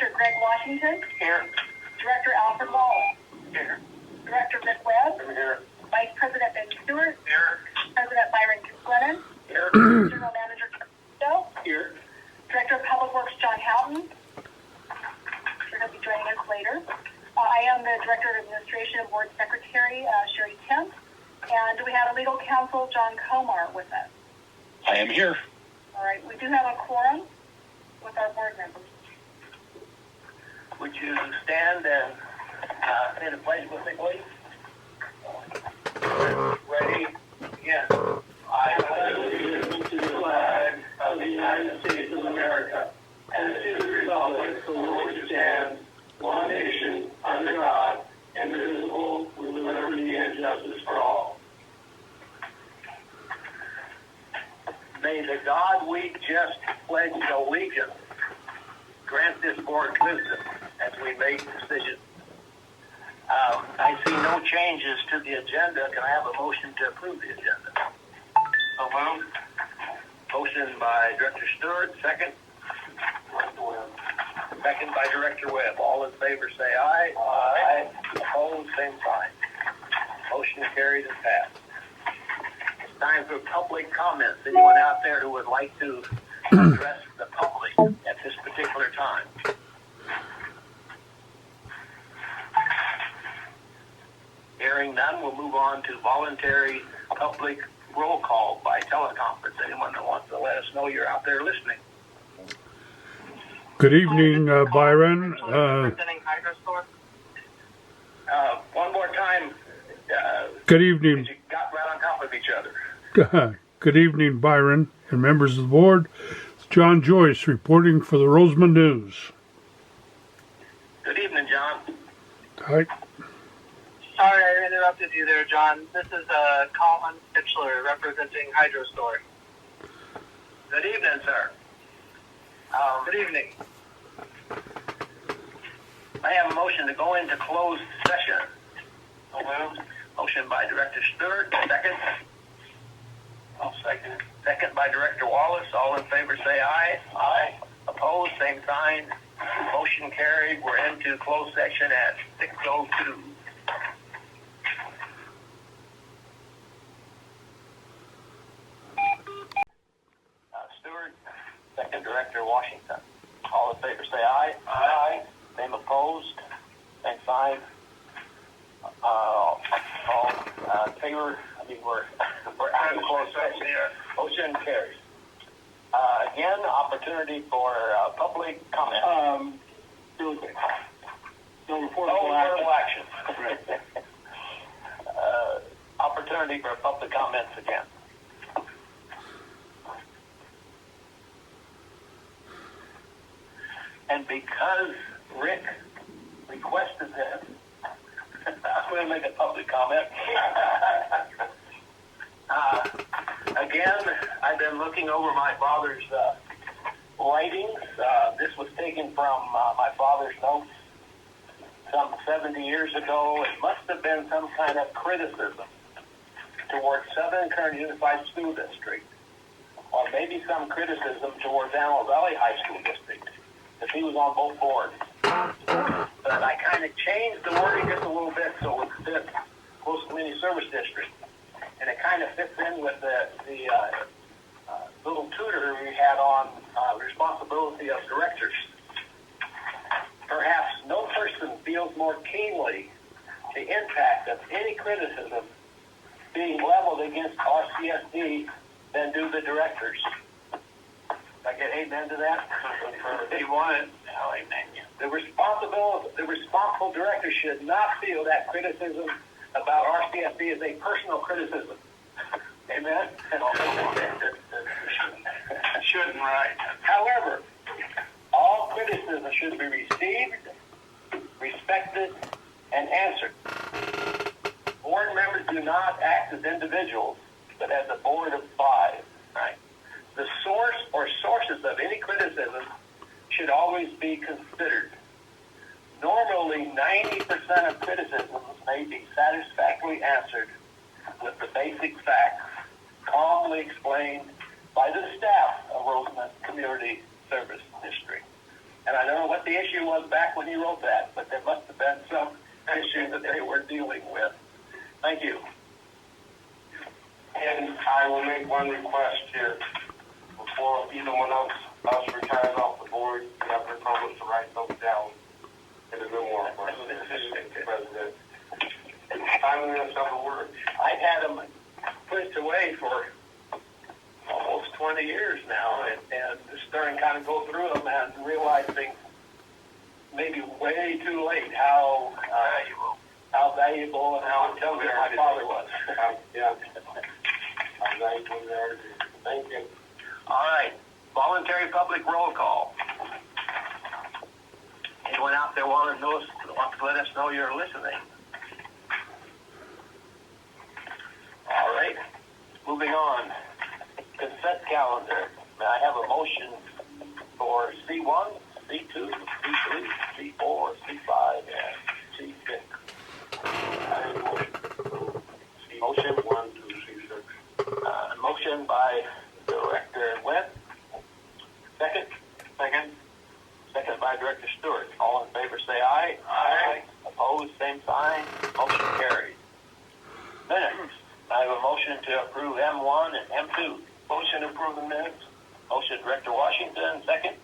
Director Greg Washington. Here. Director Alfred Wallace. Here. Director Rick Webb. I'm here. Vice President Ben Stewart. Here. President Byron Glennon. Here. General Manager Joe. Here. Director of Public Works John Houghton. He'll be joining us later. I am the Director of Administration and Board Secretary, Sherry Kemp. And we have a legal counsel, John Comar, with us. I am here. All right. We do have a quorum with our board members. Would you stand and say the pledge with me, please? Ready? Yes. I pledge allegiance to the flag of the United States of America and to the republic for which it stands, one nation, under God, indivisible, with liberty and justice for all. May the God we just pledged allegiance grant this board wisdom as we make decisions. I see no changes to the agenda. Can I have a motion to approve the agenda? So moved. Motion by Director Stewart, second. Second by Director Webb. All in favor say aye. Aye. Opposed, same sign. Motion carried and passed. It's time for public comments. Anyone out there who would like to address the public at this particular time? Hearing none, we'll move on to voluntary public roll call by teleconference. Anyone that wants to let us know you're out there listening. Good evening, Byron. One more time. Good evening. You got right on top of each other. Good evening, Byron and members of the board. It's John Joyce reporting for the Roseman News. Good evening, John. Hi. Sorry I interrupted you there, John. This is Colin Pitchler representing HydroStore. Good evening, sir. Good evening. I have a motion to go into closed session. Motion by Director Stewart, second. I'll second. Second by Director Wallace. All in favor say aye. Aye. Opposed, same sign. Motion carried. We're into closed session at 6:02. Stewart, second Director Washington. All in favor say aye. Aye. Same opposed, same sign. All in favor. We're out of closed session here. Motion carries. Again, opportunity for public comment. No reportable action. Opportunity for public comments again. And because Rick requested this, I'm going to make a public comment. Again, I've been looking over my father's writings. This was taken from my father's notes some 70 years ago. It must have been some kind of criticism towards Southern Kern Unified School District, or maybe some criticism towards Antelope Valley High School District, because he was on both boards. But I kind of changed the wording just a little bit so it fits Coastal Community Service District. And it kind of fits in with the little tutor we had on responsibility of directors. Perhaps no person feels more keenly the impact of any criticism being leveled against RCSD than do the directors. I get amen to that? If you want it, I'll amen you. The responsible director should not feel that criticism about RCSD is a personal criticism. Amen? Shouldn't, right. However, all criticism should be received, respected, and answered. Board members do not act as individuals, but as a board of five. Right? The source or sources of any criticism should always be considered. Normally, 90% of criticisms may be satisfactorily answered with the basic facts calmly explained by the staff of Roseman Community Service District. And I don't know what the issue was back when he wrote that, but there must have been some issue that they were dealing with. Thank you. And I will make one request here. Before anyone else retires off the board, you have to promise to write those down in a memoir for us, Mr. President. Timeliness of the word. I've had them pushed away for almost 20 years now, and just starting to kind of go through them and realizing maybe way too late how valuable and how intelligent my father was. Yeah. How valuable they are. Thank you. All right, voluntary public roll call. Anyone out there wants to let us know you're listening? All right, moving on. Consent calendar. May I have a motion for C1, C2, C3, C4, C5, and C6? Motion 1, 2, C6. Motion by Director Webb. Second? Second by Director Stewart. All in favor say aye. Aye. Opposed, same sign. Motion carried. Minutes. I have a motion to approve M1 and M2. Motion to approve the minutes. Motion Director Washington. Second?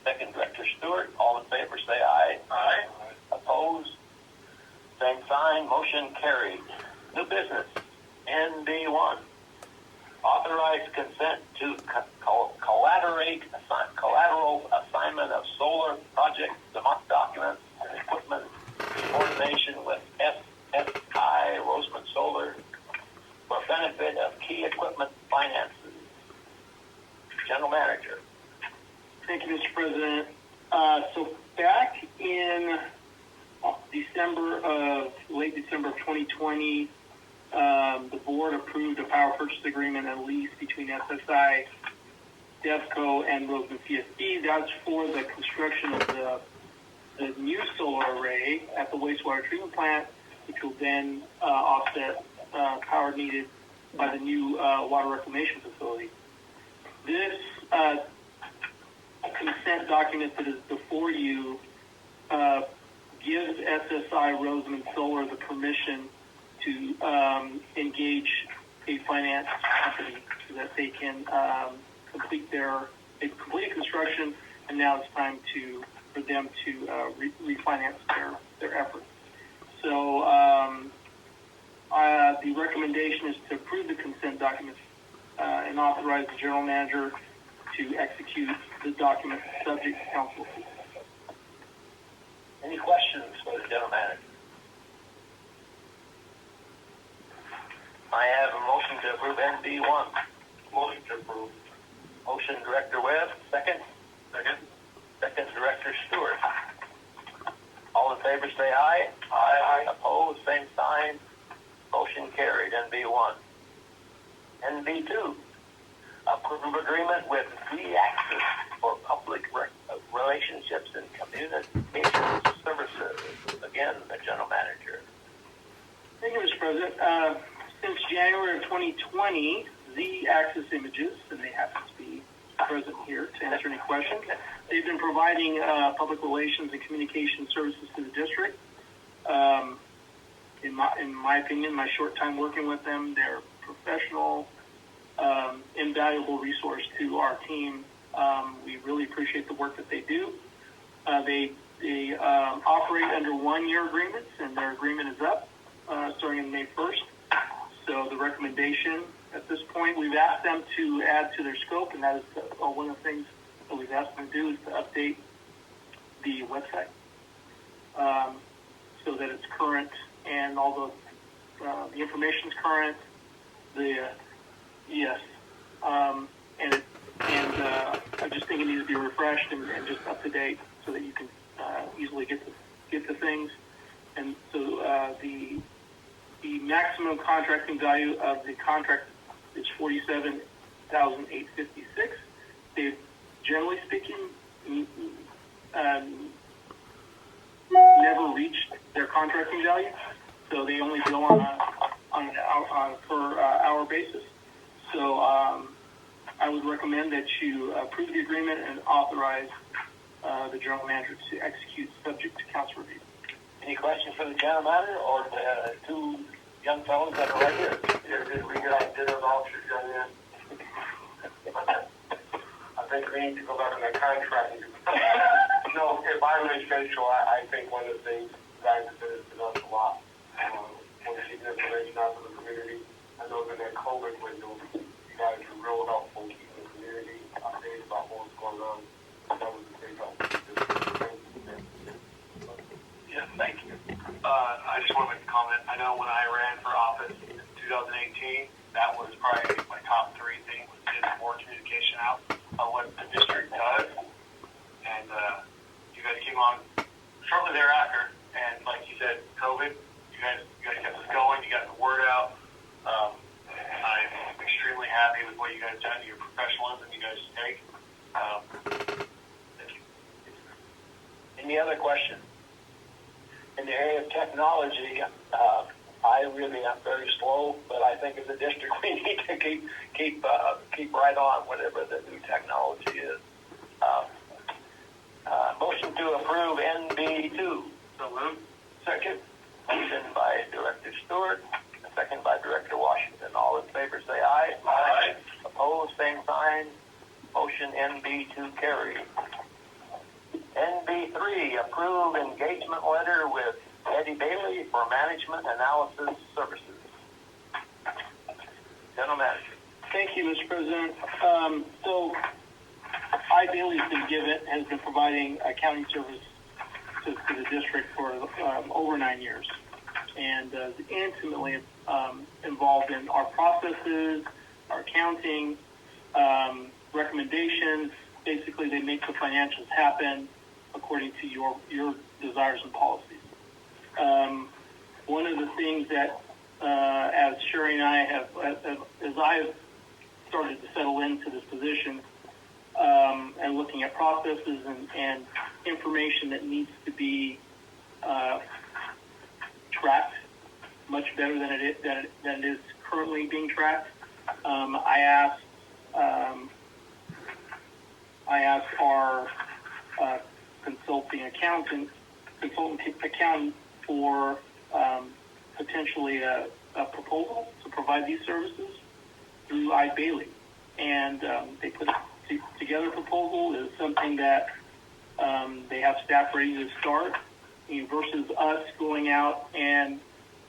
Second Director Stewart. All in favor say aye. Aye. Opposed, same sign. Motion carried. New business. NB1. Authorized consent to collateral assignment of solar project documents and equipment in coordination with SSI Roseman Solar for benefit of key equipment finances. General Manager. Thank you, Mr. President. So back in late December of 2020, the board approved a power purchase agreement and lease between SSI, DEFCO, and Roseman CSD. That's for the construction of the new solar array at the wastewater treatment plant, which will then offset power needed by the new water reclamation facility. This consent document that is before you gives SSI Roseman Solar the permission to engage a finance company so that they can complete construction, and now it's time for them to refinance their efforts. So the recommendation is to approve the consent documents and authorize the general manager to execute the document subject to council approval. Any questions for the general manager? I have a motion to approve NB1. Motion to approve. Motion Director Webb. Second? Second Director Stewart. All in favor say aye. Aye. Opposed, same sign. Motion carried. NB1. NB2. Approve agreement with V-Axis for public relationships and communication services. Again, the general manager. Thank you, Mr. President. Since January of 2020, Z-Axis Images, and they happen to be present here to answer any questions, they've been providing public relations and communication services to the district. In my opinion, my short time working with them, they're professional, invaluable resource to our team. We really appreciate the work that they do. They operate under 1-year agreements, and their agreement is up starting on May 1st. So the recommendation at this point, we've asked them to add to their scope, and that is one of the things that we've asked them to do is to update the website so that it's current and all the information is current. I just think it needs to be refreshed and just up to date so that you can easily get to things. And so the maximum contracting value of the contract is $47,856. They, generally speaking, never reached their contracting value, so they only bill on a per hour basis. So I would recommend that you approve the agreement and authorize the general manager to execute subject to council review. Any questions for the general manager or the two young fellows that are right here? Did we get dinner vouchers done yet? I think we need to go back on that contract. No, if I'm essential, I think one of the things guys have benefited us a lot. When keeping information out to the community. I know in that COVID window, you guys were real helpful keeping the community updated about what was going on. That was a big help. Yeah, thank you. I just want to make a comment. I know when I ran for office in 2018, that was probably my top three things, was getting more communication out of what the district does. And you guys came on shortly thereafter, and like you said, COVID, you guys kept us going. You got the word out. I'm extremely happy with what you guys done, your professionalism you guys take. Thank you. Any other questions? In the area of technology, I really am very slow, but I think as a district we need to keep right on whatever the new technology is. Motion to approve NB2. So moved. Second. Motion by Director Stewart, second by Director Washington. All in favor say aye. Aye. Opposed, same sign. Motion NB2 carried. NB3, approve engagement letter with Eddie Bailey for management analysis services. General Manager. Thank you, Mr. President. So, Bailey's has been providing accounting service to the district for over 9 years, and is intimately involved in our processes, our accounting, recommendations. Basically, they make the financials happen according to your desires and policies. One of the things that, as Sherry and I have, as I've started to settle into this position, and looking at processes and information that needs to be tracked much better than it is currently being tracked, I asked our consultant accountant for potentially a proposal to provide these services through Bailey, and they put together a proposal. Is something that they have staff ready to start, versus us going out and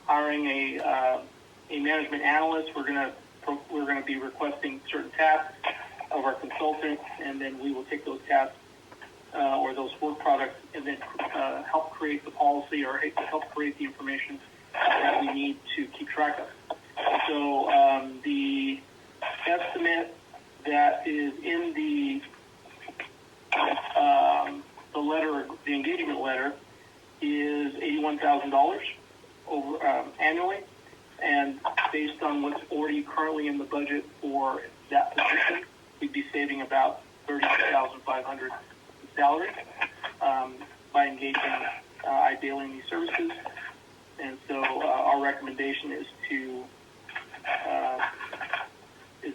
hiring a management analyst. We're going to be requesting certain tasks of our consultant, and then we will take those tasks or those work products and then help create the policy or help create the information that we need to keep track of. So the estimate that is in the letter, the engagement letter, is $81,000 over annually, and based on what's already currently in the budget for that position, we'd be saving about $32,500 in salary by engaging Bailey in these services. And so our recommendation is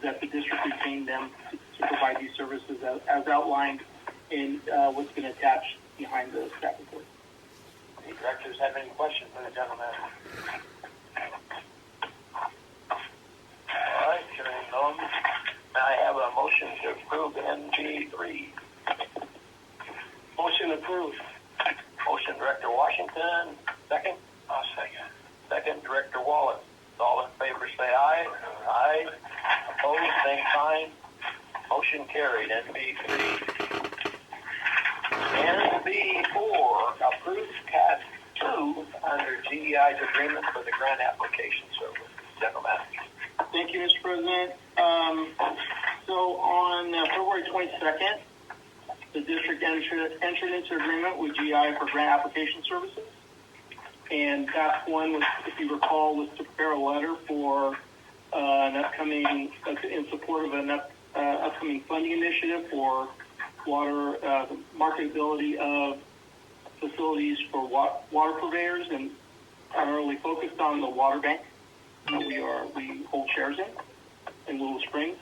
that the district retain them to provide these services as outlined in what's been attached behind the staff report. Any directors have any questions for the general manager? All right, hearing none. May I have a motion to approve NG3? Motion approved. Motion, Director Washington. Second? Second. Second, Director Wallace. All in favor say aye. Aye. Opposed, same sign. Motion carried. NB3. NB4, approved Task 2 under GEI's agreement for the grant application service. General Manager. Thank you, Mr. President. So on February 22nd, the district entered into agreement with GEI for grant application services. And task 1 was, if you recall, was to prepare a letter for an upcoming, in support of an upcoming funding initiative for water, the marketability of facilities for water purveyors, and primarily focused on the water bank that we hold shares in Little Springs.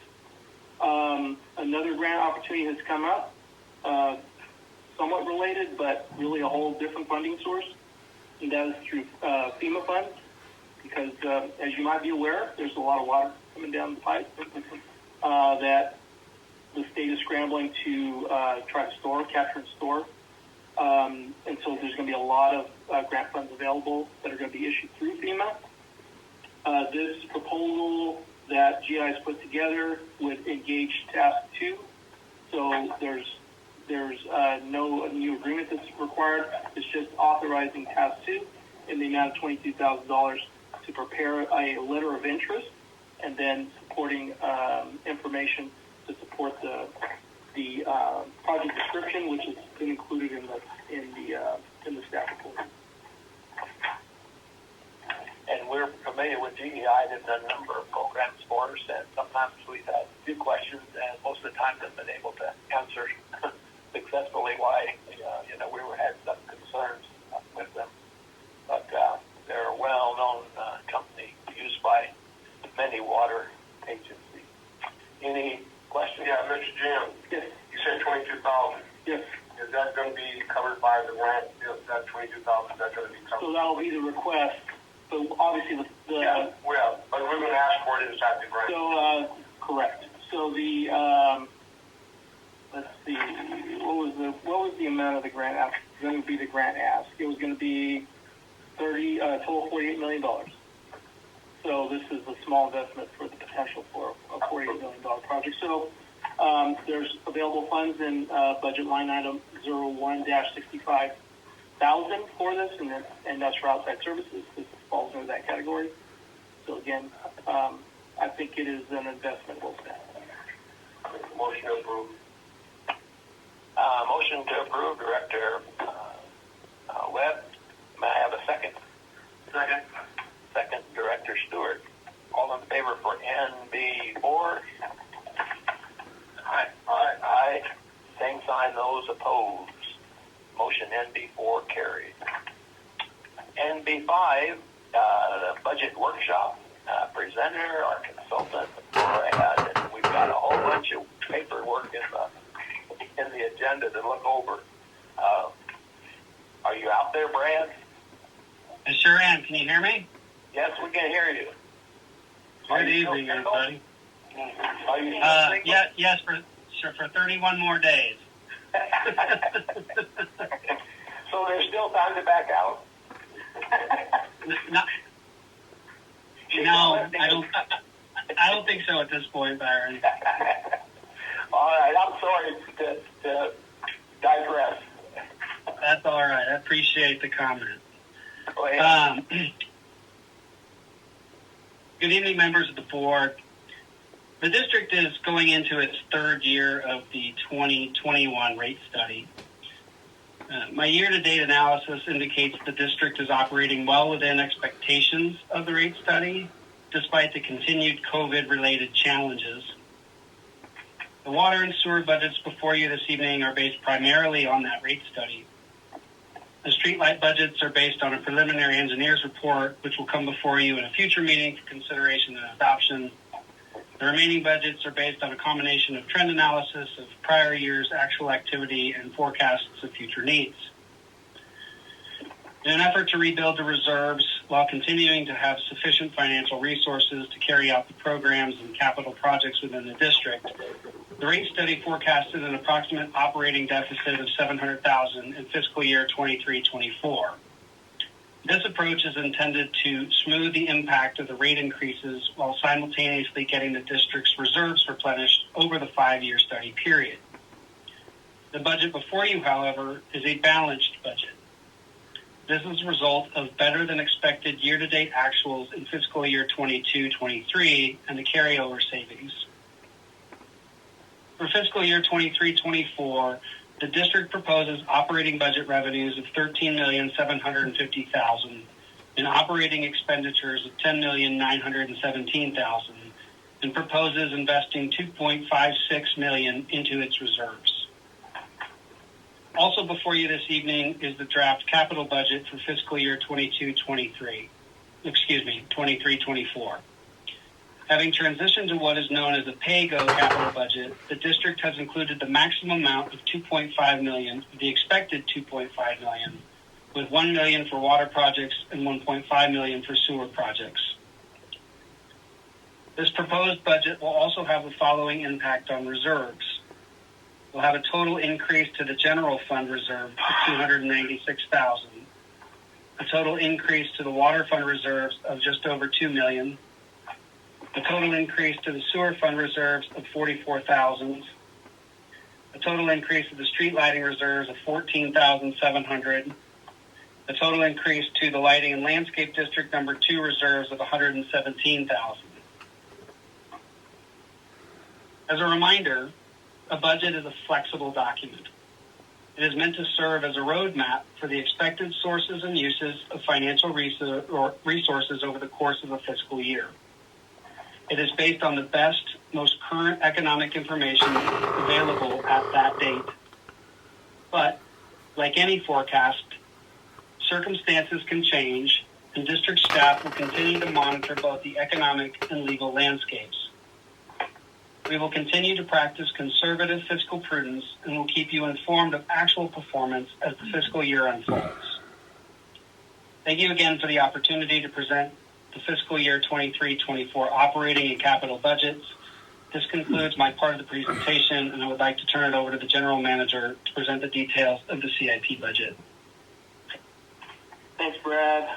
Another grant opportunity has come up. somewhat related, but really a whole different funding source, and that is through FEMA funds, because as you might be aware, there's a lot of water coming down the pipe that the state is scrambling to try to capture and store. And so there's going to be a lot of grant funds available that are going to be issued through FEMA. This proposal that GI has put together would engage Task 2. So there's no new agreement that's required. It's just authorizing Task 2 in the amount of $22,000 to prepare a letter of interest, and then supporting information to support the project description, which has been included in the staff report. And we're familiar with GEI. They've done a number of programs for us, and sometimes we've had a few questions, and most of the time they've been able to answer successfully why we had some concerns with them. But they're a well-known company used by many water agencies. Any questions? Yeah, Mr. Jim. Yes. You said 22,000. Yes. Is that going to be covered by the grant? Is that 22,000? Is that going to be covered? So that'll be the request. So obviously Yeah, but we're going to ask for it inside the grant. So correct. So the let's see, what was the amount of the grant ask? Going to be the grant ask. It was going to be total $48 million. So this is a small investment for the potential for a $48 million project. So there's available funds in budget line item 01-65,000 for this, and that's for outside services. This falls into that category. So again, I think it is an investment well spent. Motion to approve. Motion to approve, Director Webb. May I have a second? Second. Second, Director Stewart. All in favor for NB4? Aye. Aye. Same sign, those opposed. Motion NB4 carried. NB5, the budget workshop presenter, our consultant, Brad, and we've got a whole bunch of paperwork in the agenda to look over. Are you out there, Brad? I sure am. Can you hear me? Yes, we can hear you. Good evening, everybody. Are you Yes, for 31 more days. So there's still time to back out? No, I don't think so at this point, Byron. All right, I'm sorry to digress. That's all right. I appreciate the comment. Go ahead. Good evening, members of the board. The district is going into its third year of the 2021 rate study. My year-to-date analysis indicates the district is operating well within expectations of the rate study, despite the continued COVID-related challenges. The water and sewer budgets before you this evening are based primarily on that rate study. The streetlight budgets are based on a preliminary engineer's report, which will come before you in a future meeting for consideration and adoption. The remaining budgets are based on a combination of trend analysis of prior year's actual activity and forecasts of future needs. In an effort to rebuild the reserves while continuing to have sufficient financial resources to carry out the programs and capital projects within the district, the rate study forecasted an approximate operating deficit of $700,000 in fiscal year 23-24. This approach is intended to smooth the impact of the rate increases while simultaneously getting the district's reserves replenished over the 5-year study period. The budget before you, however, is a balanced budget. This is a result of better than expected year-to-date actuals in fiscal year 22-23 and the carryover savings. For fiscal year 23-24, the district proposes operating budget revenues of $13,750,000 and operating expenditures of $10,917,000 and proposes investing $2.56 million into its reserves. Also before you this evening is the draft capital budget for fiscal year 23-24. Having transitioned to what is known as a pay-go capital budget, the district has included the maximum amount of $2.5 million, the expected $2.5 million, with $1 million for water projects and $1.5 million for sewer projects. This proposed budget will also have the following impact on reserves. We'll have a total increase to the general fund reserve of $296,000, a total increase to the water fund reserves of just over $2 million, a total increase to the sewer fund reserves of $44,000, a total increase to the street lighting reserves of $14,700, a total increase to the lighting and landscape district number 2 reserves of $117,000. As a reminder, a budget is a flexible document. It is meant to serve as a roadmap for the expected sources and uses of financial resources over the course of a fiscal year. It is based on the best, most current economic information available at that date. But, like any forecast, circumstances can change, and district staff will continue to monitor both the economic and legal landscapes. We will continue to practice conservative fiscal prudence and will keep you informed of actual performance as the fiscal year unfolds. Thank you again for the opportunity to present the fiscal year 23-24 operating and capital budgets. This concludes my part of the presentation, and I would like to turn it over to the General Manager to present the details of the CIP budget. Thanks, Brad.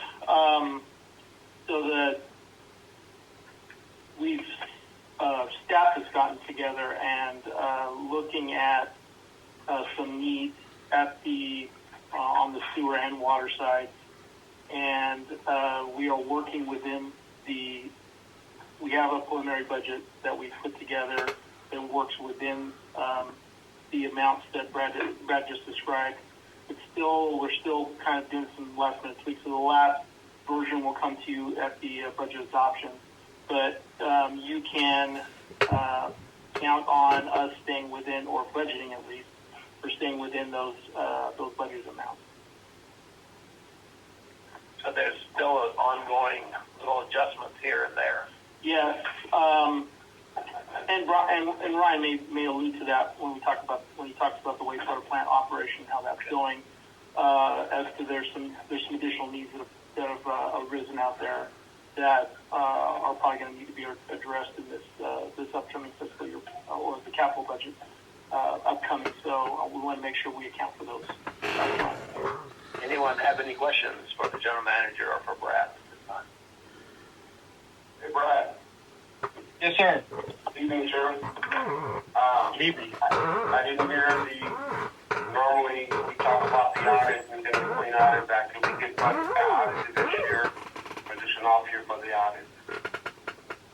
Staff has gotten together and looking at some needs at the on the sewer and water side, and we are working within we have a preliminary budget that we've put together that works within the amounts that Brad just described. We're still kind of doing some last minute tweaks. So the last version will come to you at the budget adoption. But you can count on us staying within, or budgeting at least, for staying within those budget amounts. So there's still ongoing little adjustments here and there. Yes, and Ryan may allude to that when he talks about the wastewater plant operation, how that's going. As to there's some additional needs that have arisen out there that are probably going to need to be addressed in this upcoming fiscal year, or the capital budget upcoming. So we want to make sure we account for those. Anyone have any questions for the General Manager or for Brad at this time? Hey, Brad. Yes, sir. Good evening, Chairman. Good evening. I didn't hear normally we talk about the audit and then the clean audit back and we get budget audit this year, or just an off year for the audit.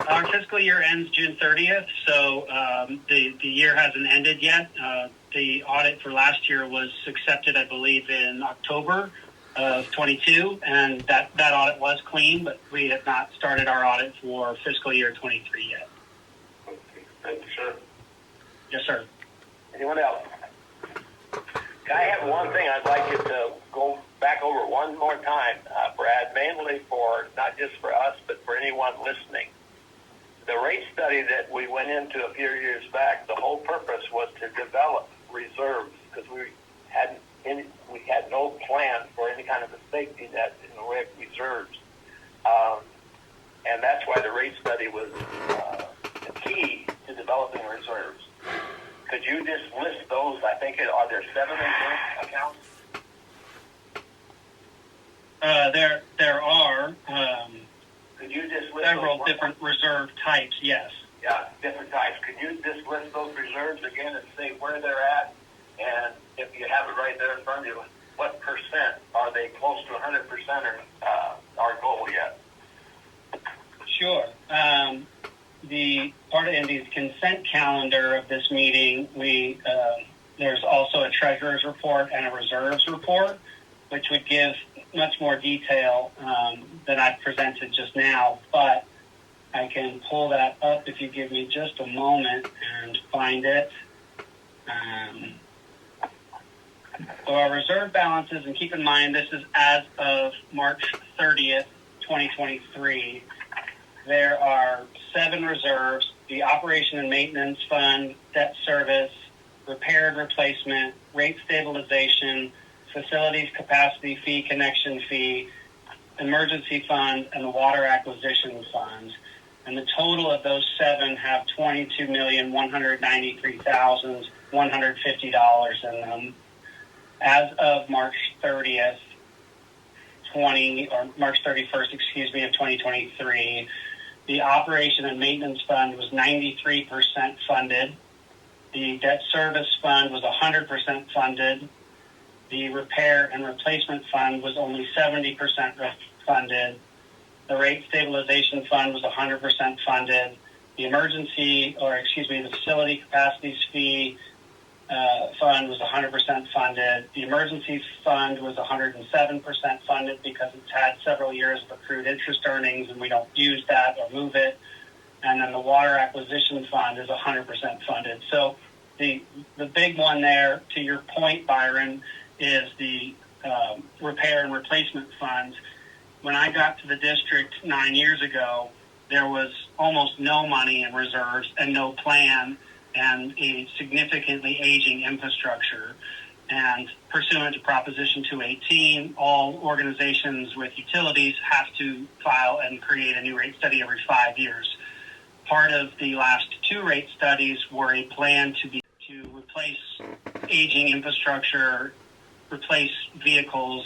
Our fiscal year ends June 30th, so the year hasn't ended yet. The audit for last year was accepted, I believe, in October of 22, and that audit was clean, but we have not started our audit for fiscal year 23 yet. Okay. Thank you, sir. Yes, sir. Anyone else? I have one thing I'd like you to go back over one more time, Brad, mainly for not just for us, but for anyone listening. The rate study that we went into a few years back, the whole purpose was to develop reserves, because we had no plan for any kind of a safety net in the way of reserves. And that's why the rate study was the key to developing reserves. Could you just list those? I think, are there 7 accounts? There are Could you just list several those different reserve types, yes. Yeah, different types. Could you just list those reserves again and say where they're at? And if you have it right there in front of you, what percent? Are they close to 100% or our goal yet? Sure. The part in the consent calendar of this meeting, there's also a treasurer's report and a reserves report, which would give much more detail than I've presented just now. But I can pull that up if you give me just a moment and find it. So our reserve balances, and keep in mind this is as of March 30th, 2023. there are 7 reserves: the Operation and Maintenance Fund, Debt Service, Repair and Replacement, Rate Stabilization, Facilities Capacity Fee, Connection Fee, Emergency Fund, and the Water Acquisition Fund. And the total of those 7 have $22,193,150 in them. As of March 30th, March 31st, of 2023, the Operation and Maintenance Fund was 93% funded. The Debt Service Fund was 100% funded. The Repair and Replacement Fund was only 70% funded. The Rate Stabilization Fund was 100% funded. The the Facility Capacities Fee Fund was 100% funded. The Emergency Fund was 107% funded because it's had several years of accrued interest earnings and we don't use that or move it. And then the Water Acquisition Fund is 100% funded. So the big one there, to your point, Byron, is the Repair and Replacement Fund. When I got to the district 9 years ago, there was almost no money in reserves and no plan and a significantly aging infrastructure. And pursuant to Proposition 218, all organizations with utilities have to file and create a new rate study every 5 years. Part of the last 2 rate studies were a plan to replace aging infrastructure, replace vehicles,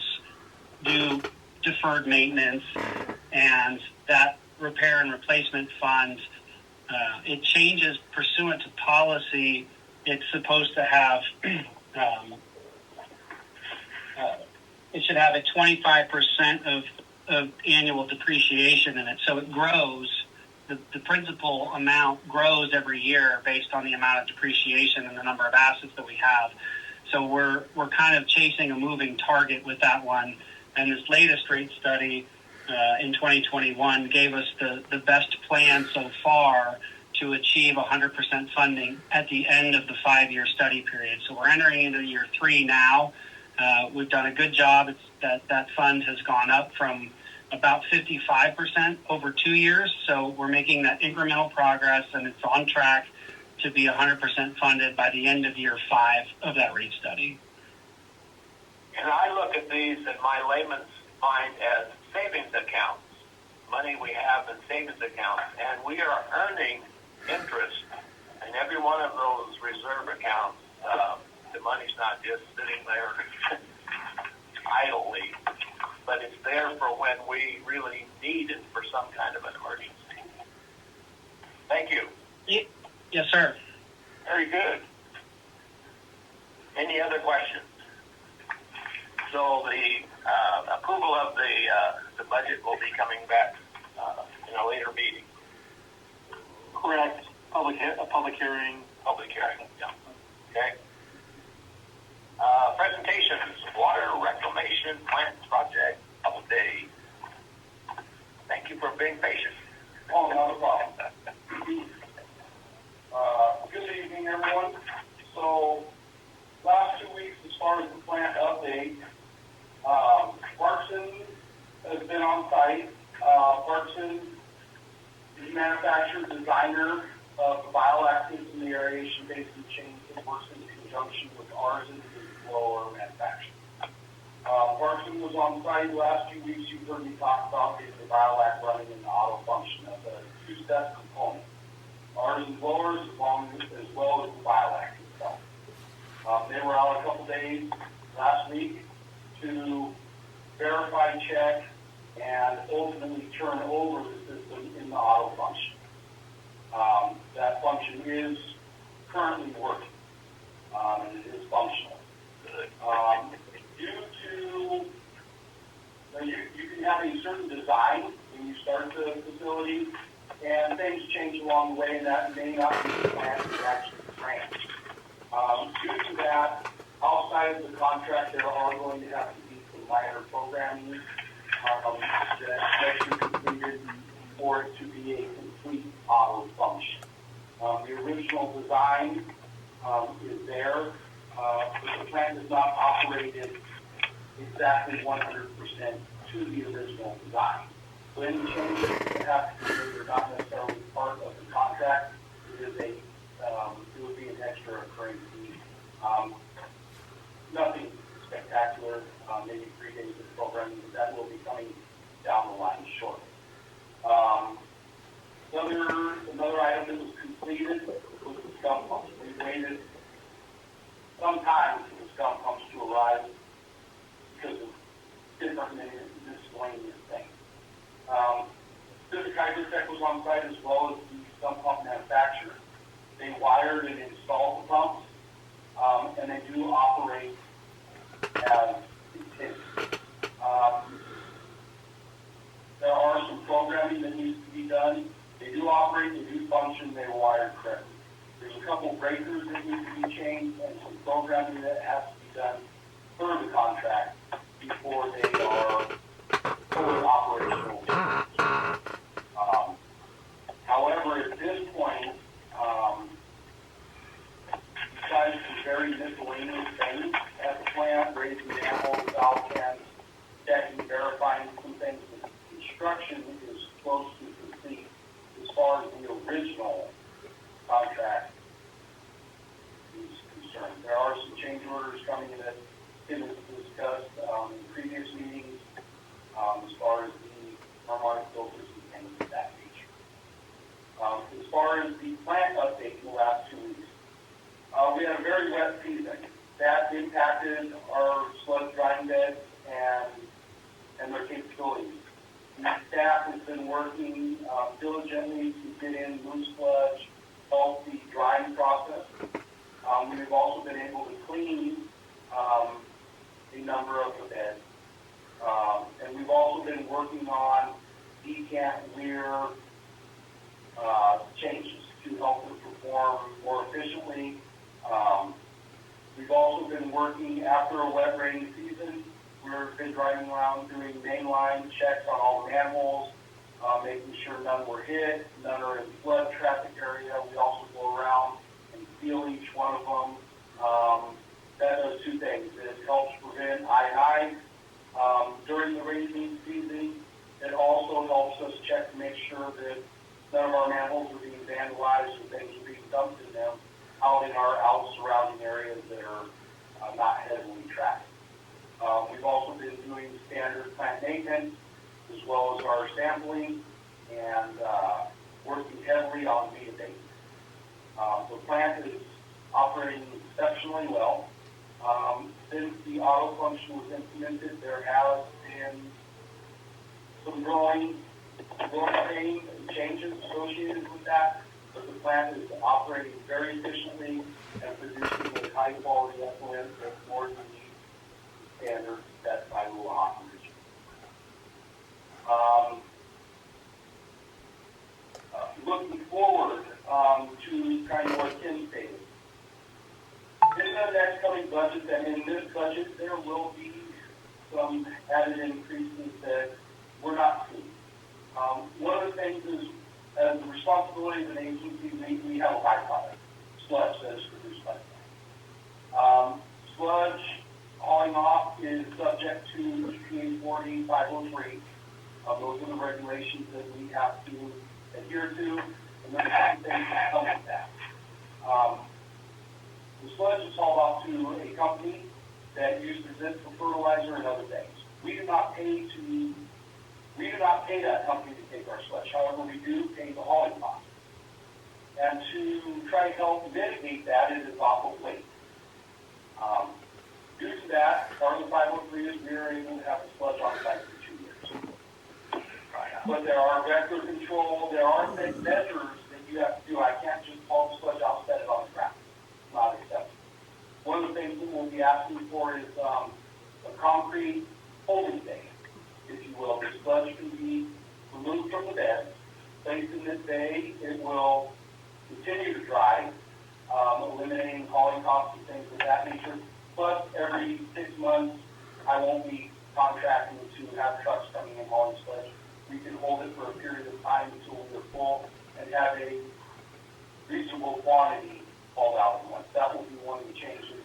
do deferred maintenance, and that Repair and Replacement Fund, it changes pursuant to policy. It's supposed to have, it should have a 25% of annual depreciation in it. So it grows. The principal amount grows every year based on the amount of depreciation and the number of assets that we have. So we're kind of chasing a moving target with that one. And this latest rate study in 2021 gave us the best plan so far to achieve 100% funding at the end of the 5-year study period. So we're entering into year 3 now. We've done a good job. That fund has gone up from about 55% over 2 years. So we're making that incremental progress, and it's on track to be 100% funded by the end of year 5 of that rate study. And I look at these in my layman's mind as savings accounts, money we have in savings accounts, and we are earning interest in every one of those reserve accounts. The money's not just sitting there idly, but it's there for when we really need it for some kind of an emergency. Thank you. Yes, sir. Very good. Any other questions? So the approval of the budget will be coming back in a later meeting. Correct. Public hearing. Public hearing, yeah. Okay. Presentations, water reclamation plant project update. Thank you for being patient. Oh, not a problem. Good evening, everyone. So, last 2 weeks, as far as the plant update, Clarkson has been on site. Clarkson is the manufacturer, designer of the bioactives in the aeration basin chain that works in conjunction with ours and the blower manufacturer. Clarkson was on site last 2 weeks. You've heard me talk about the bioact running in the auto function as a 2-step component. Ours and blowers as well as the bioact itself. They were out a couple days last week to verify, check, and ultimately turn over the system in the auto function. That function is currently working, and it is functional. Due to, you can have a certain design when you start the facility, and things change along the way, and that may not be the plan that actually ran. Due to that, outside of the contract, there are going to have to be some minor programming that should be completed for it to be a complete auto function. The original design is there, but the plant is not operated exactly 100% to the original design. So any changes that have to be made are not necessarily part of the contract. It is it would be an extra occurring fee. Nothing spectacular, maybe 3 days of programming, but that will be coming down the line shortly. Another item that was completed was the scum pumps. We waited some time for the scum pumps to arrive because of different miscellaneous things. Pacific Hydrotech was on site as well as the scum pump manufacturer. They wired and installed the pumps, and they do operate as intended. There are some programming that needs to be done. They do operate, they do function, they are wired correctly. There's a couple breakers that need to be changed and some programming that has to be done per the contract before they are fully operational. However, at this point, besides some very miscellaneous things at the plant, raising manholes, valve cans, checking, verifying some things, the construction is close to complete as far as the original contract is concerned. There are some change orders coming in that Tim has discussed in previous meetings as far as the harmonic filters and things of that nature. As far as the plant update in the last 2 weeks, we had a very wet season. That impacted our sludge drying beds and their capabilities. The staff has been working diligently to get in loose sludge, help the drying process. We've also been able to clean a number of the beds. And we've also been working on decant weir changes to help them perform more efficiently. We've also been working after a wet rainy season. We've been driving around doing mainline checks on all the manholes, making sure none were hit, none are in the flood traffic area. We also go around and seal each one of them. That does two things. It helps prevent I&I during the rainy season. It also helps us check to make sure that none of our manholes are being vandalized or things are being dumped in them out in our surrounding areas that are not heavily trafficked. We've also been doing standard plant maintenance as well as our sampling and working heavily on weed abatement. The plant is operating exceptionally well. Since the auto function was implemented, there has been some growing pains and changes associated with that, but the plant is operating very efficiently and producing a high-quality effluent that more than meets the standards set by rule of operation. Looking forward to kind of what Tim stated. In the next coming budget, and in this budget, there will be some added increases that we're not seeing. One of the things is, as the responsibility of an agency, we have a byproduct, sludge that is produced by the plant. Sludge hauling off is subject to EPA 40503. Those are the regulations that we have to adhere to, and then some things that come with that. The sludge is hauled off to a company that uses it for fertilizer and other things. We do not pay that company to take our sludge. However, we do pay the hauling cost. And to try to help mitigate that, it is awful late. Due to that, part of the 503 is we are able to have the sludge on site for 2 years. But there are vector control, there are measures that you have to do. I can't just haul the sludge out and set it on the ground. Not acceptable. One of the things that we'll be asking for is a concrete holding bay, if you will. The sludge can be removed from the bed, placed in this bay. It will continue to dry, eliminating hauling costs and things of that nature. Plus, every 6 months, I won't be contracting to have trucks coming in hauling sludge. We can hold it for a period of time until we're full and have a reasonable quantity hauled out at once. That will be one of the changes.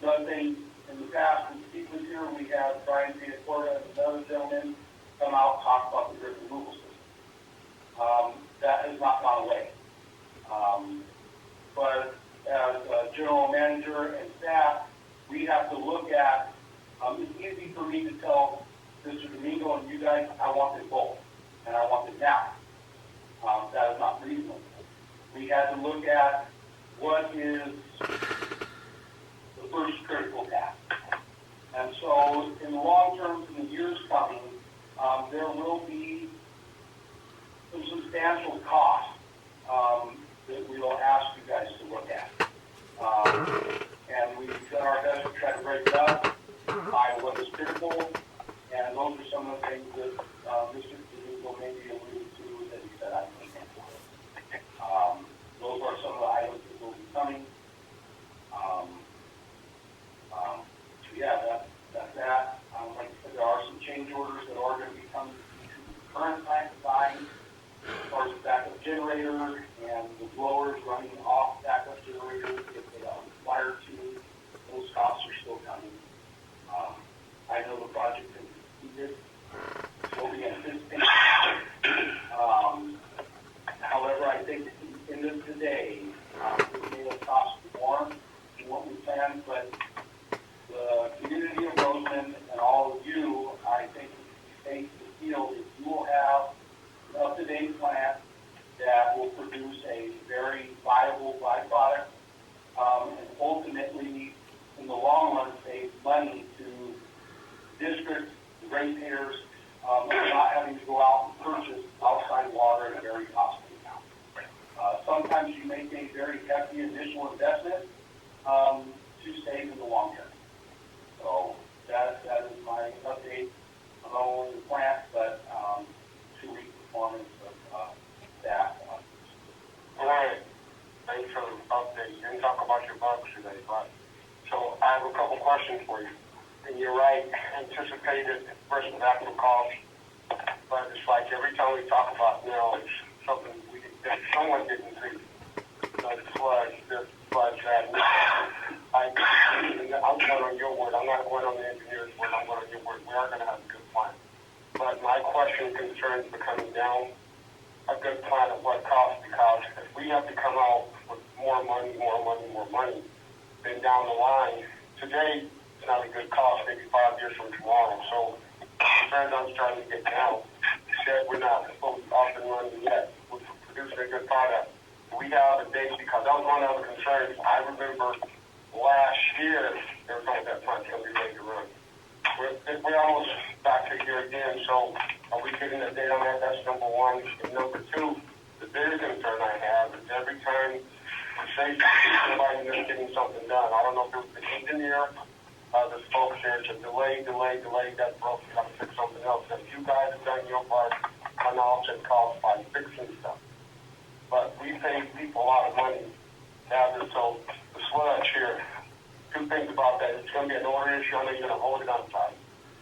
Another thing, in the past, when Steve was here, we had Brian Piacorta and another gentleman come out and talk about the grid removal system. That has not gone away. But as a general manager and staff, we have to look at, it's easy for me to tell Mr. Domingo and you guys, I want it both, and I want it now. That is not reasonable. We had to look at what is the first critical task. And so in the long term, in the years coming, there will be some substantial costs that we will ask you guys to look at. And we've done our best to try to break it up by what is critical, and those are some of the things that Mr. Domingo maybe alluded to that he said I can't handle. Those are some of the items that will be coming. So yeah, that's that. Like I said, there are some change orders that are going to be coming to the current plant design as far as the backup generator and the blowers running off backup generators if they are required to. Those costs are still coming. I know the project is completed. Will be anticipated. However, I think in this today, it may have cost more than what we planned, but the community of Roseman and all of you, I think, face the field if you will have an up-to-date plant that will produce a very viable byproduct, and ultimately, in the long run, save money to districts, the ratepayers, not having to go out and purchase outside water at a very costly amount. Sometimes you make a very hefty initial investment to save in the long term. So that is my update on not only the plant, but 2-week performance of staff. All right. Thanks for the update. You didn't talk about your bugs today, but so I have a couple questions for you. And you're right, anticipated versus actual cost. But it's like every time we talk about it's something that someone didn't see. Like floods, this, floods, that. I'm going on your word. I'm not going on the engineer's word. I'm going on your word. We are going to have a good plan. But my question concerns becoming down a good plan at what cost, because if we have to come out with more money, then down the line, today it's not a good cost, maybe 5 years from tomorrow. So concerns I'm starting to get down. Said we're not supposed to be off and running yet. We're producing a good product. We have a date, because that was one of the concerns. I remember last year they were told that plant's going to be ready to run. We're almost back to here again, so are we getting a date on that? That's number one. And number two, the bigger concern I have is every time we say somebody is getting something done, I don't know if it was the engineer, the folks there, to delay, that broke, you got to fix something else. And you guys have done your part on offset costs by fixing stuff. But we pay people a lot of money to have this. So the sludge here, two things about that. It's going to be an order issue. I know you're going to hold it on tight.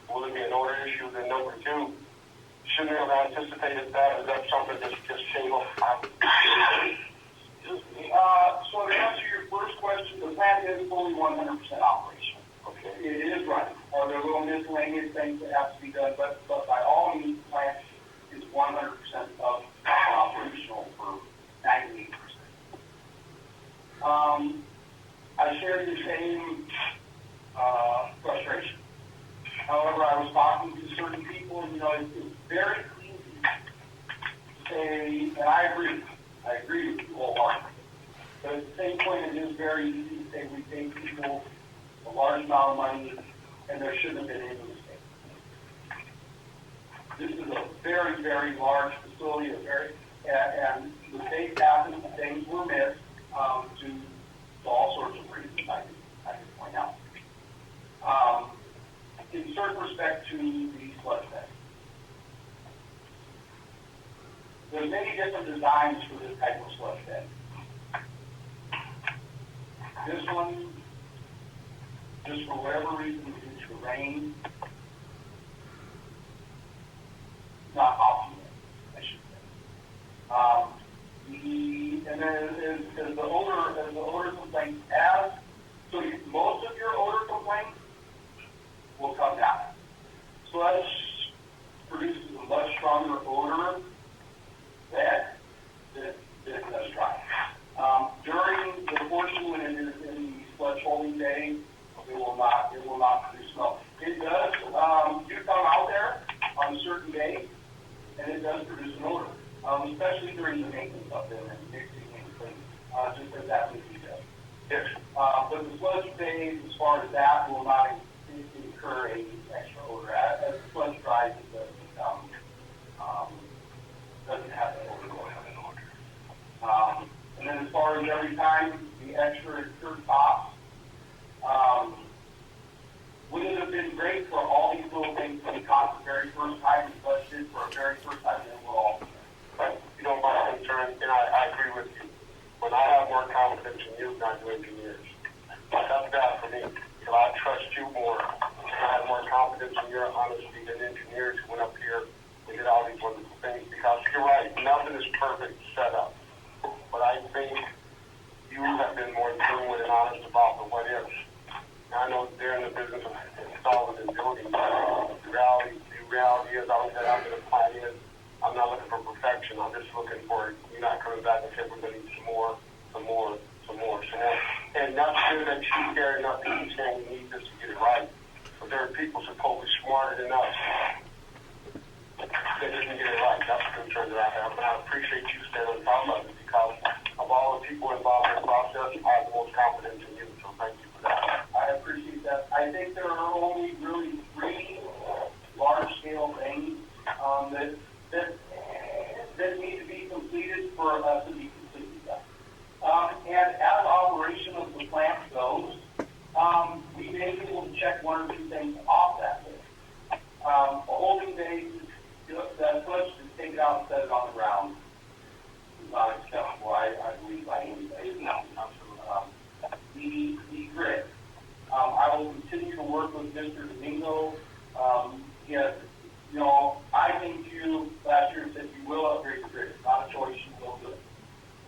Will it be an order issue? Then number two, shouldn't we have anticipated that? Is that something that's just single? So to answer your first question, the plant is fully 100% operational. Okay. It is running. Are there little miscellaneous things that have to be done? But by all means, the plant is 100% operational for 98%. I share the same frustration. However, I was talking to certain people, and it's very easy to say, and I agree with you wholeheartedly. But at the same point, it is very easy to say we pay people a large amount of money, and there shouldn't have been any mistake. This is a very, very large facility, and mistakes happen, things were missed to all sorts of reasons I can point out. In certain respect to the sludge bed, there's many different designs for this type of sludge bed. This one, just for whatever reason, due to rain, not optimal, I should say. And then as the odor complaints so most of your odor complaints will come down. Sludge produces stronger odor that it does dry. During the portion when it is in the sludge holding bay, it will not produce smoke. It does do come out there on certain days, and it does produce an odor, especially during the maintenance of them and mixing and cleaning, just as that would be done. Yes. But the sludge phase, as far as that, will not incur any extra odor. As the sludge dries, it does become, doesn't have the odor going on. And then as far as every time the extra incurred costs, would it have been great for all these little things to be caught the very first time and budgeted for a very first time, and then we'll all be there. You know, my concern, and I agree with you. When I have more confidence in you, not you engineers, that's bad for me. So I trust you more. I have more confidence in your honesty than engineers who went up here and did all these wonderful things. Because you're right, nothing is perfect set up. But I think you have been more genuine and honest about the what ifs. I know they're in the business of installing and building. The reality is, I don't care how good a plan is. I'm not looking for perfection. I'm just looking for you not coming back and saying we're going to need some more. And not sure that you care enough to keep saying you need this to get it right. But there are people supposedly smarter than us that didn't get it right. That's the concern that I have. And I appreciate you staying on top of it because of all the people involved in the process, I have the most confidence in you. So thank you for that. I appreciate that. I think there are only really 3 large-scale things that need to be completed for us to be completely done. And as operation of the plant goes, we may be able to check 1 or 2 things off that list. A holding bay, that push to take it out and set it on the ground is not acceptable, I believe, by anybody. No, absolutely. The grid. I will continue to work with Mr. Domingo. Yes, you know, I think you last year said you will upgrade the grid. It's not a choice, you will do it.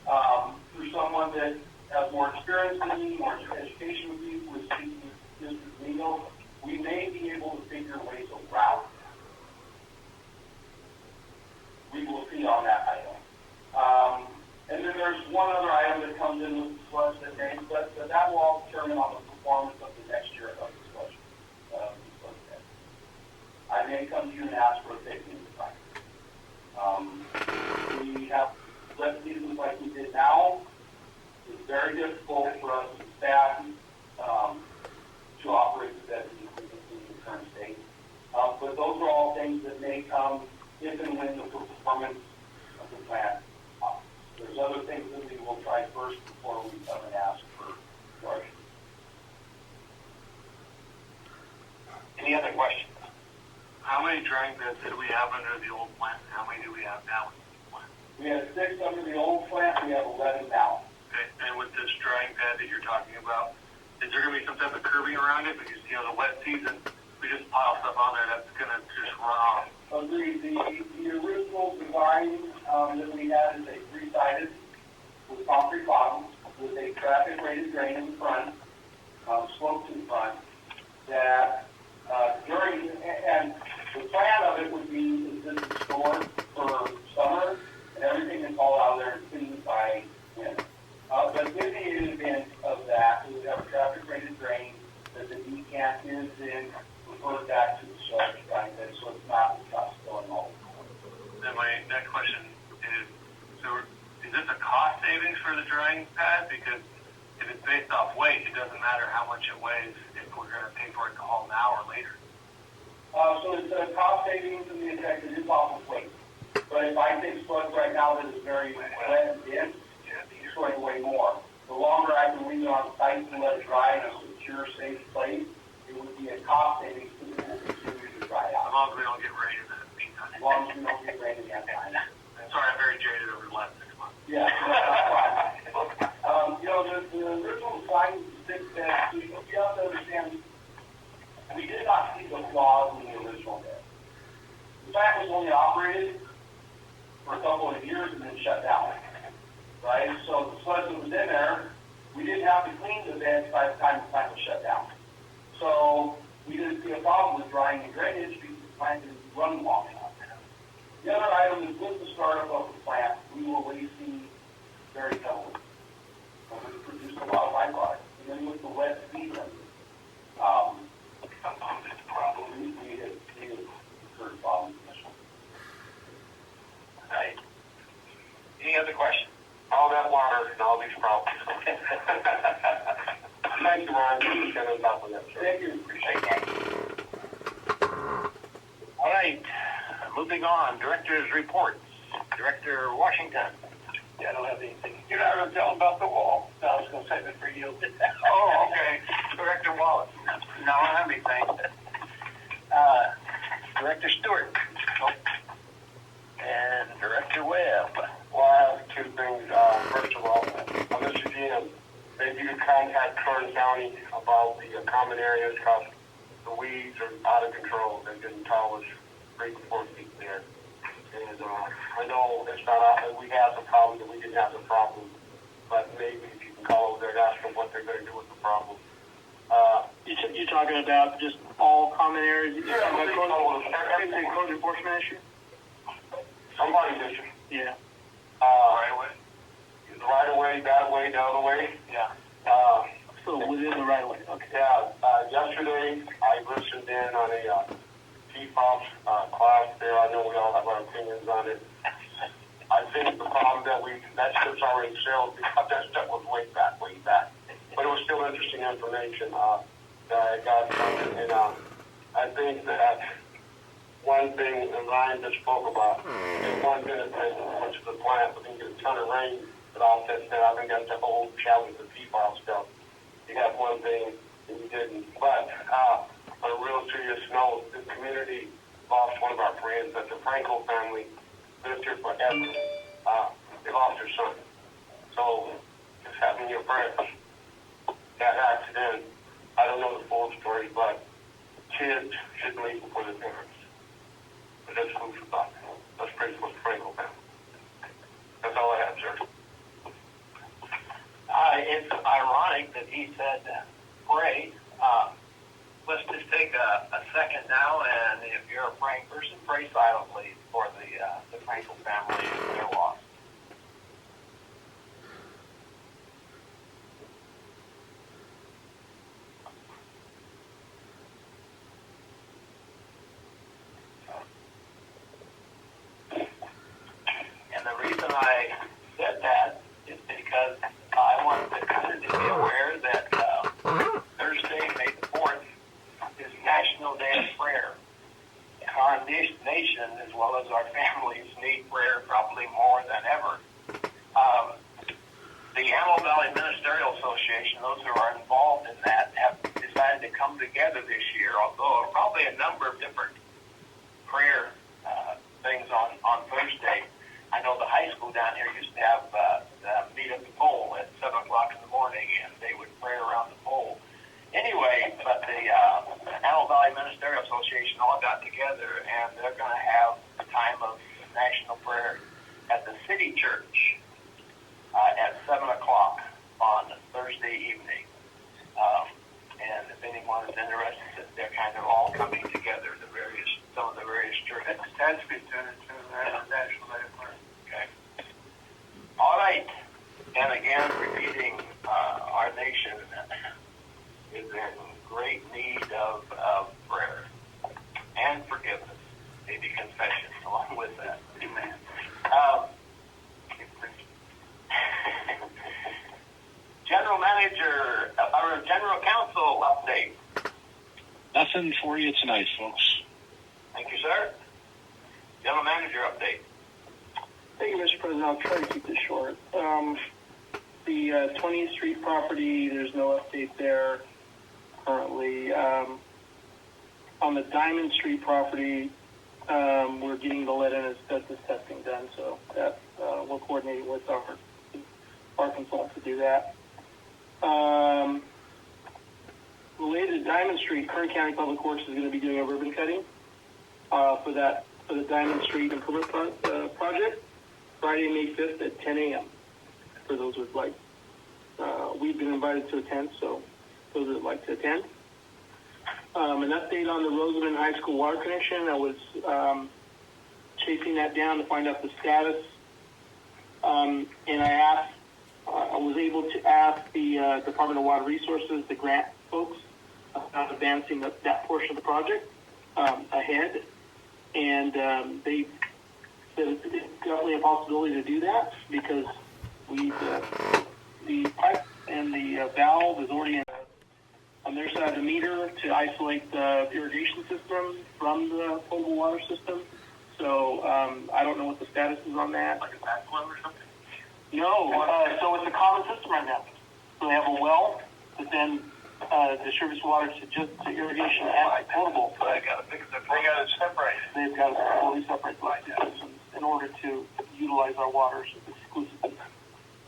For someone that has more experience than me, more education with me, with speaking with Mr. Domingo, we may be able to figure ways around it. We will see on that item. And then there's one other item that comes in with the sludge that may, but that will all determine on the performance of the next year of the sludge. I may come to you and ask for a safety design. We have wet seasons like we did now. It's very difficult for us as staff to operate the bed in the current state. But those are all things that may come if and when the performance of the plant. There's other things that we will try first before we come and ask for charge. Any other questions? How many drying beds did we have under the old plant? How many do we have now? We had 6 under the old plant. We have 11 now. Okay, and with this drying pad that you're talking about, is there going to be some type of curbing around it? Because, you know, the wet season, we just pile stuff on there, that's going to just run off. Agreed. The original design that we had is a 3-sided with concrete bottoms with a traffic rated drain in front, slope to the front, that and the plan of it would be that this is stored for summer and everything is all out there and cleaned by winter. But in the event of that, we would have a traffic rated drain that the decant is in, referred back to the sludge drying bed, so it's not going all. Then my next question is, so is this a cost savings for the drying pad? Because if it's based off weight, it doesn't matter how much it weighs if we're going to pay for it to haul now or later. So it's a cost savings in the effect it is off of weight. But if I take sludge right now that is very wet and dense, it's going to weigh more. The longer I can leave it on site and let it dry in a secure, safe place, it would be a cost savings to the continue to dry out. As long as we don't get rain in the meantime. As long as we don't get rain in that time. Sorry, I'm very jaded over the last 6 months. Yeah, that's fine. You know, the original design of the 6 beds, you have to understand, we did not see the flaws in the original bed. The plant was only operated for a couple of years and then shut down. Right? So the sludge that was in there, we didn't have to clean the beds by the time the plant was shut down. So we didn't see a problem with drying and drainage because the plant didn't run long enough. The other item is with the startup of the plant, we will waste seed very heavily. We produce a lot of byproducts. And then with the wet season, we had incurred problems. Right. Any other questions? All that water and all these problems. Thank you, Ron. You can on top of that. Thank you. Appreciate that. All right. Moving on. Director's reports. Director Washington. Yeah, I don't have anything. You're not going to tell them about the wall. No, I was going to save it for you. Oh, okay. Director Wallace. No, I don't have anything. Director Stewart. Nope. And Director Webb. Well, I have two things. First of all, Mr. GM, maybe you could contact Kern County about the common areas because the weeds are out of control. They're getting tall as 3 to 4 feet there. And I know it's not often we have the problem that we didn't have the problem, but maybe if you can call over there and ask them what they're going to do with the problem. You're talking about just all common areas? Yeah, code enforcement issue? Somebody's issue. Yeah. Right away. The right away, that way, the other way. Yeah. So within the right of way. Okay. Yeah. Yesterday, I listened in on a PFOS class there. I know we all have our opinions on it. I think the problem that ship's already sailed because that stuff was way back. But it was still interesting information that I got from it. And I think that one thing that Ryan just spoke about is one benefit, which is the plant, we can get a ton of rain, but offsets that. I think that's the whole challenge with PFOS stuff. You got one thing and you didn't. But on a real serious note, the community lost one of our friends. That's the Franco family. Lived here forever. They lost their son. So just having your friends, that accident, I don't know the full story, but kids shouldn't leave before their parents. But that's food for thought. Let's pray for the Franco family. That's all I have, sir. It's ironic that he said pray. Let's just take a second now, and if you're a praying person, pray silently for the Franco family and their loss. And the reason I said that is because I want the community to be aware that Thursday, May the 4th, is National Day of Prayer. And our nation, as well as our families, need prayer probably more than ever. The Antelope Valley Ministerial Association, those who are involved in that, have decided to come together this year, although probably a number of different prayer things on Thursday. I know the high school down here used to have meet at the pole at 7 o'clock in the morning, and they would pray around the pole. Anyway, but the Antelope Valley Ministerial Association all got together, and they're going to have a time of national prayer at the City Church at 7 o'clock on Thursday evening. And if anyone is interested, they're kind of all coming together, some of the various churches. That's good to National Day of Prayer. Okay. All right. And again, repeating, our nation is in great need of prayer and forgiveness, maybe confession along with that. Amen. General Manager, our General Counsel update. Nothing for you tonight, folks. Thank you, sir. General Manager update. Thank you, Mr. President. I'll try to keep this short. The 20th Street property, there's no update there currently. On the Diamond Street property, we're getting the lead and asbestos testing done, so that we're coordinating with our consultant to do that. Related to Diamond Street, Kern County Public Works is going to be doing a ribbon cutting for the Diamond Street improvement project, Friday, May 5th at 10 a.m. for those who would like. We've been invited to attend, so those who would like to attend. An update on the Rosamond High School water connection. That was chasing that down to find out the status. And I was able to ask the Department of Water Resources, the grant folks, about advancing that portion of the project ahead. And they said it's definitely a possibility to do that because the pipe and the valve is already on their side of the meter to isolate the irrigation system from the potable water system. So I don't know what the status is on that. Like a backflow or something? No, so it's a common system right now. So they have a well, but then distributes water to irrigation and potable. So they got to fix it. They got to separate it. They've got to fully separate those two systems in order to utilize our waters exclusively.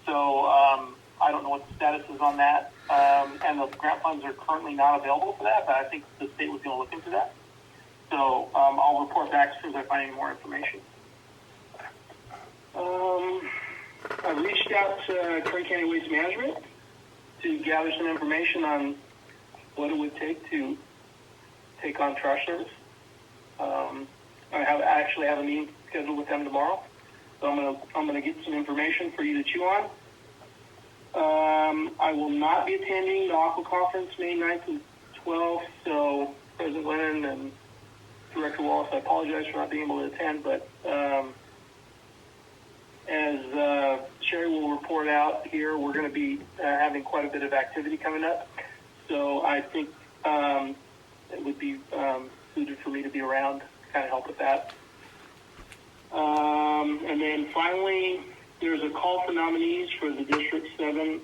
So I don't know what the status is on that. And the grant funds are currently not available for that, but I think the state was going to look into that. So I'll report back as soon as I find any more information. I reached out to Curry County Waste Management to gather some information on what it would take to take on trash service. I actually have a meeting scheduled with them tomorrow, so I'm gonna get some information for you to chew on. I will not be attending the Aqua Conference May 9th and 12th, so President Lennon and Director Wallace, I apologize for not being able to attend, but as Sherry will report out here, we're going to be having quite a bit of activity coming up, so I think it would be suited for me to be around to kind of help with that. And then finally, there's a call for nominees for the District 7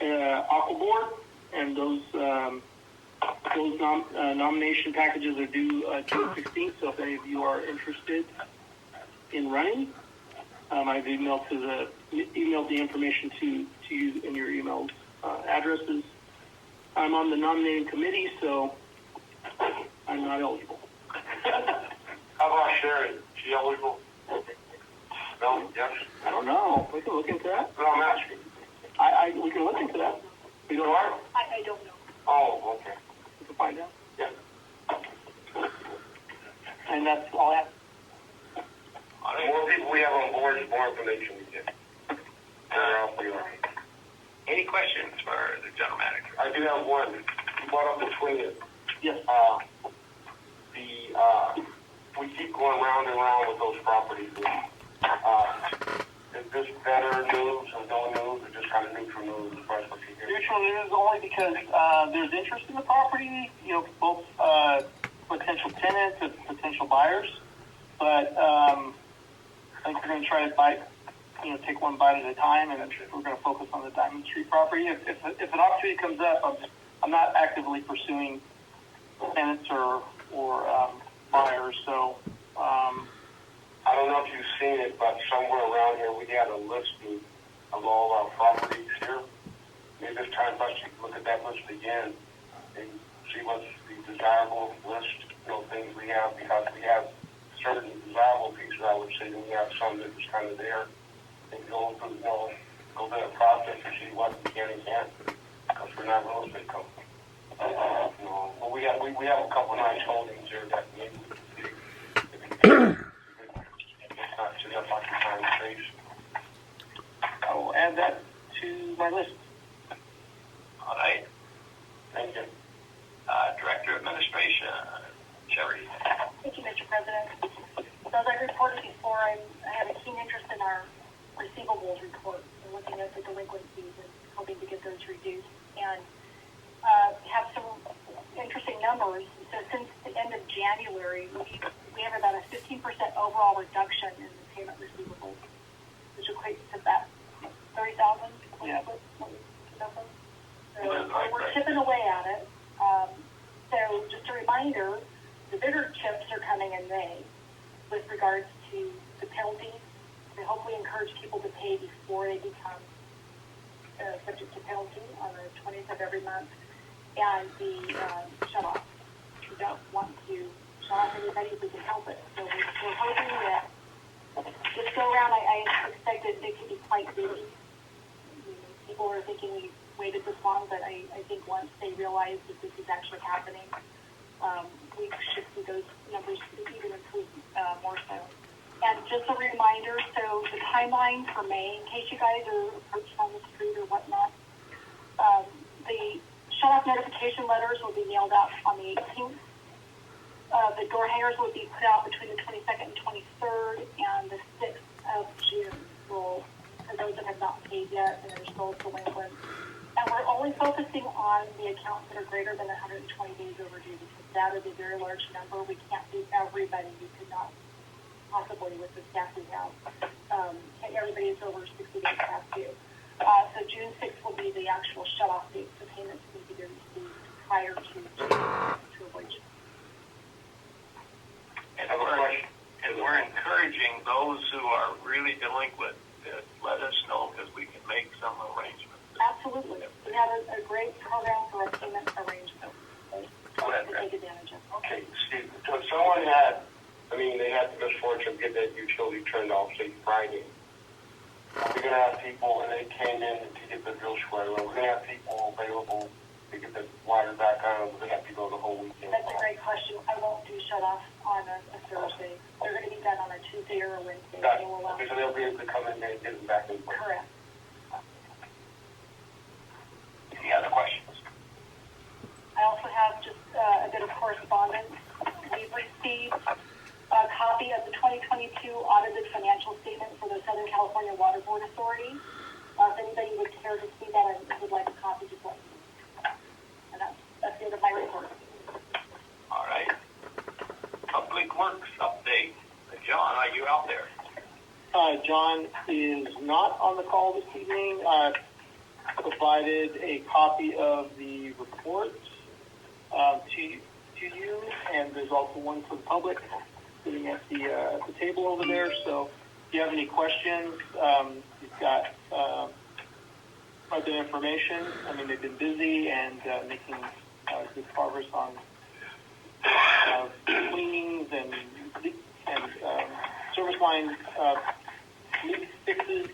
Aqua Board, and those nomination packages are due June 16th, so if any of you are interested in running, I've emailed the information to you in your email addresses. I'm on the nominating committee, so I'm not eligible. How about Sherry? She eligible? No, yes? I don't know. We can look into that. No, I'm asking. We can look into that. We don't are? I don't know. Oh, okay. We can find out. Yeah. And that's all I have. The more people we have on board, the more information we get. Any questions for the general manager? I do have one. You brought up the twin. Yes. We keep going round and round with those properties. Is this better news or no news or just kind of neutral news as far as what you hear? Neutral news only because there's interest in the property, both potential tenants and potential buyers. But I think we're going to try to take one bite at a time, and we're going to focus on the Diamond Street property. If an opportunity comes up, I'm not actively pursuing tenants or buyers. So I don't know if you've seen it, but somewhere around here we had a listing of all our properties here. Maybe it's time for us to look at that list again and see what's the desirable list, things we have, because we have certain desirable pieces, I would say, and we have some that is kind of there. And go through that process and see what we can and can't, because we're not real estate company. But we have a couple of nice holdings here that maybe not sit up on the time space. I will add that to my list. All right. Thank you. Director of Administration, Sherry. Thank you, Mr. President. So as I reported before, I have a keen interest in our receivables report and looking at the delinquencies and hoping to get those reduced, and have some interesting numbers. So since the end of January, we have about a 15% overall reduction in the payment receivables, which equates to about 30,000. Yeah. So we're chipping away at it. So just a reminder, the bigger chips are coming in May with regards to the penalties. We hopefully encourage people to pay before they become subject to penalty on the 20th of every month, and the shut-off. We don't want to shut off anybody if we can help it. So we're hoping that this go-around, I expected it to be quite busy. People were thinking we waited this long, but I think once they realize that this is actually happening, we should see those numbers even improve more so. And just a reminder, so the timeline for May, in case you guys are approached on the street or whatnot, the shut-off notification letters will be mailed out on the 18th. The door hangers will be put out between the 22nd and 23rd, and the 6th of June will, for those that have not paid yet and are still delinquent. And we're only focusing on the accounts that are greater than 120 days overdue, because that is a very large number. We can't do everybody. We could not possibly with the staff we have. Everybody is over 60 days past due. So June 6th will be the actual shut-off date for payments need to be received prior to avoid. And we're encouraging those who are really delinquent to let us know, because we can make some arrangements. Absolutely. We have a great program for a payment arrangement to take advantage of. Okay, Steve, so if someone they had the misfortune of getting that utility turned off, say Friday, we're going to have people, and they came in to get the bill squared away. We're going to have people available to get the water back on. We're going to have to go the whole weekend. That's a great question. I won't do shut-off on a Thursday. They're going to be done on a Tuesday or a Wednesday. Gotcha. Okay, so they'll be able to come in and get them back in place. Correct. Any other questions? I also have just a bit of correspondence. We've received a copy of the 2022 audited financial statement for the Southern California Water Board Authority. If anybody would care to see that and would like a copy, just let me know. And that's the end of my report. All right. Public Works update. John, are you out there? John is not on the call this evening. I provided a copy of the report to you, and there's also one for the public sitting at the table over there. So if you have any questions, you've got other information. I mean, they've been busy and making good progress on cleanings and service line leak fixes.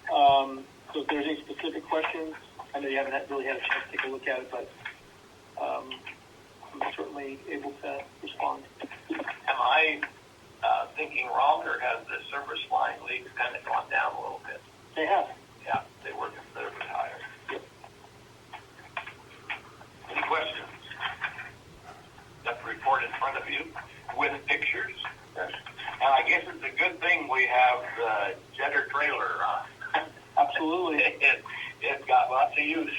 So if there's any specific questions, I know you haven't really had a chance to take a look at it, but I'm certainly able to respond. Am I thinking wrong, or has the service line leaks kind of gone down a little bit? They have. Yeah, they were considerably higher. Yep. Any questions? Got the report in front of you with pictures. Yes. And I guess it's a good thing we have the jetter trailer. Absolutely. It's got lots of use.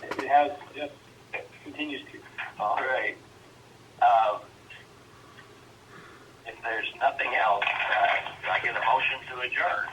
It has, yes. It continues to. All right. If there's nothing else, I get a motion to adjourn.